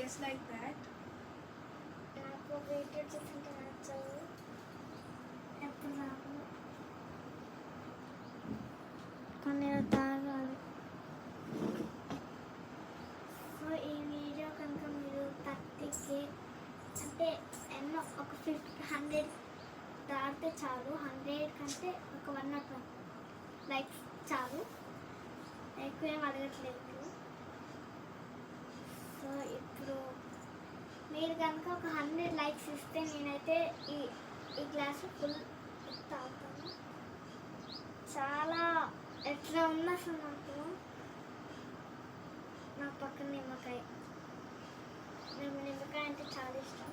just like that. నాకు beetroot juice అంటే నచ్చదు, ఎప్పుడు నాకు కానీ నేను తాగాలి. సో ఈ వీడియో కనుక మీరు 30K అంటే ఎన్నో ఒక 100 దాటితే చాలు, 100 కంటే ఒక 1 or 2 లైక్స్ చాలు, ఎక్కువ ఏం అడగట్లేదు. సో ఇప్పుడు మీరు కనుక ఒక 100 లైక్స్ ఇస్తే నేనైతే ఈ గ్లాస్ ఫుల్ తాగుతాను. చాలా ఎట్లా ఉంది అసలు నాకు పక్కన నిమ్మకాయ అంటే చాలా ఇష్టం.